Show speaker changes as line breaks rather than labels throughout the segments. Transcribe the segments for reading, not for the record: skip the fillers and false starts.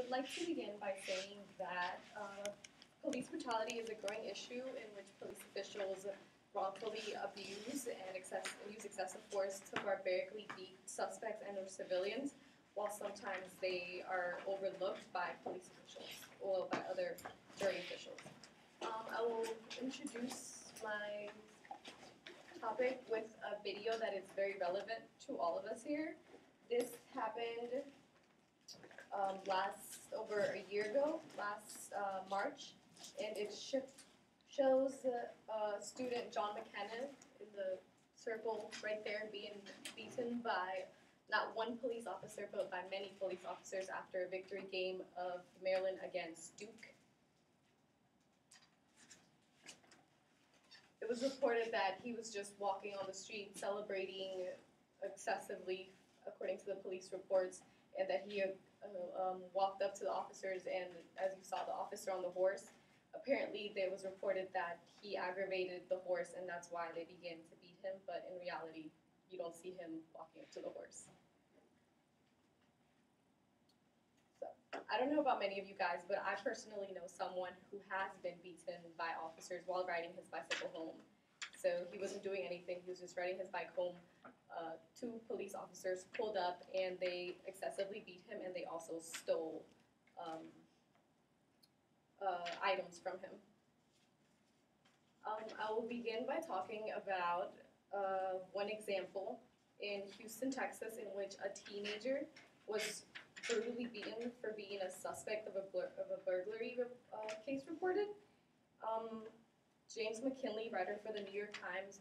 would like to begin by saying that police brutality is a growing issue in which police officials wrongfully abuse and use excessive force to barbarically beat suspects and or civilians, while sometimes they are overlooked by police officials or by other jury officials. I will introduce my topic with a video that is very relevant to all of us here. This happened over a year ago, last March, and it shows student John McKenna in the circle right there being beaten by not one police officer, but by many police officers after a victory game of Maryland against Duke. It was reported that he was just walking on the street celebrating excessively, according to the police reports, and that he walked up to the officers, and as you saw, the officer on the horse, apparently it was reported that he aggravated the horse, and that's why they began to beat him, but in reality, you don't see him walking up to the horse. So, I don't know about many of you guys, but I personally know someone who has been beaten by officers while riding his bicycle home. So he wasn't doing anything, he was just riding his bike home. Two police officers pulled up and they excessively beat him, and they also stole items from him. I will begin by talking about one example in Houston, Texas, in which a teenager was brutally beaten for being a suspect of a burglary case reported. James McKinley, writer for the New York Times,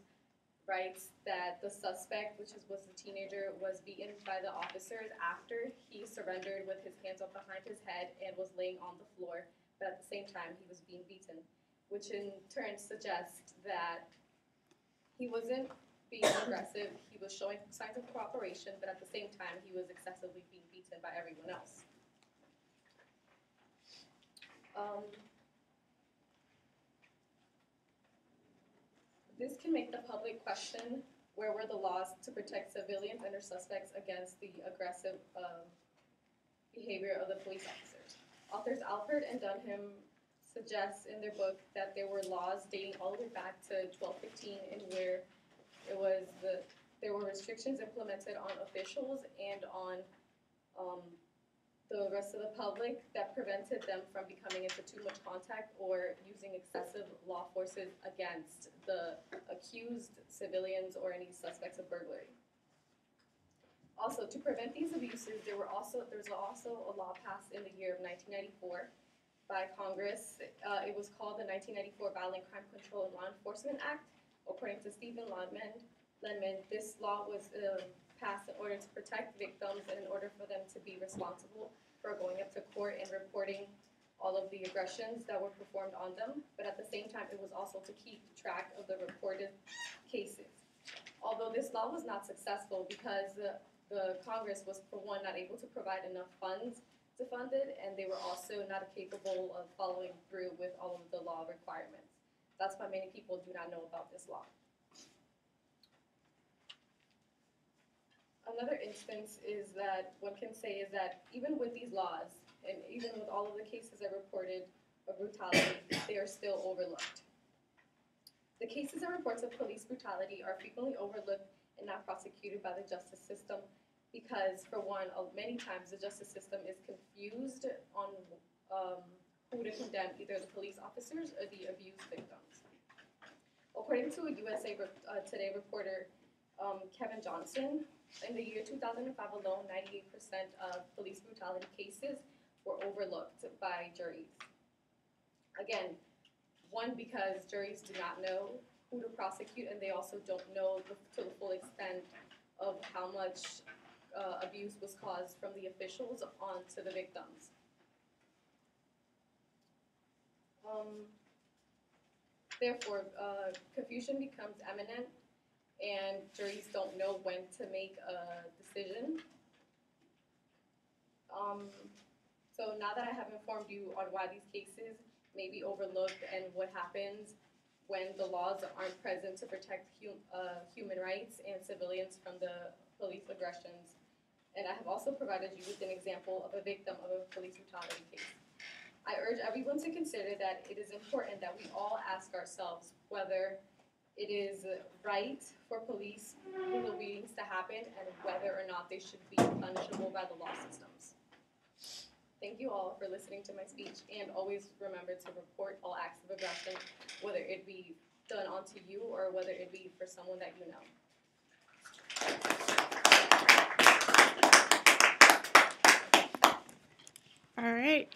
writes that the suspect, which was the teenager, was beaten by the officers after he surrendered with his hands up behind his head and was laying on the floor, but at the same time he was being beaten, which in turn suggests that he wasn't being aggressive, he was showing signs of cooperation, but at the same time he was excessively being beaten by everyone else. This can make the public question, where were the laws to protect civilians and their suspects against the aggressive behavior of the police officers? Authors Alford and Dunham suggest in their book that there were laws dating all the way back to 1215, in where there were restrictions implemented on officials and on the rest of the public that prevented them from becoming into too much contact or using excessive law forces against the accused civilians or any suspects of burglary. Also, to prevent these abuses, there's also a law passed in the year of 1994 by Congress. It was called the 1994 Violent Crime Control and Law Enforcement Act. According to Stephen Ledman, this law was passed in order to protect victims and in order for them to be responsible for going up to court and reporting all of the aggressions that were performed on them. But at the same time, it was also to keep track of the reported cases. Although this law was not successful because the Congress was, for one, not able to provide enough funds to fund it, and they were also not capable of following through with all of the law requirements. That's why many people do not know about this law. Another instance is that one can say is that even with these laws, and even with all of the cases I reported of brutality, they are still overlooked. The cases and reports of police brutality are frequently overlooked and not prosecuted by the justice system because, for one, many times the justice system is confused on who to condemn, either the police officers or the abused victims. According to a USA Today reporter, Kevin Johnson, in the year 2005 alone, 98% of police brutality cases were overlooked by juries. Again, one, because juries do not know who to prosecute, and they also don't know to the full extent of how much abuse was caused from the officials onto the victims. Therefore, confusion becomes imminent, and juries don't know when to make a decision. So now that I have informed you on why these cases may be overlooked and what happens when the laws aren't present to protect human rights and civilians from the police aggressions, And I have also provided you with an example of a victim of a police brutality case. I urge everyone to consider that it is important that we all ask ourselves whether it is right for police brutal beatings to happen and whether or not they should be punishable by the law systems. Thank you all for listening to my speech, and always remember to report all acts of aggression, whether it be done onto you or whether it be for someone that you know.
All right.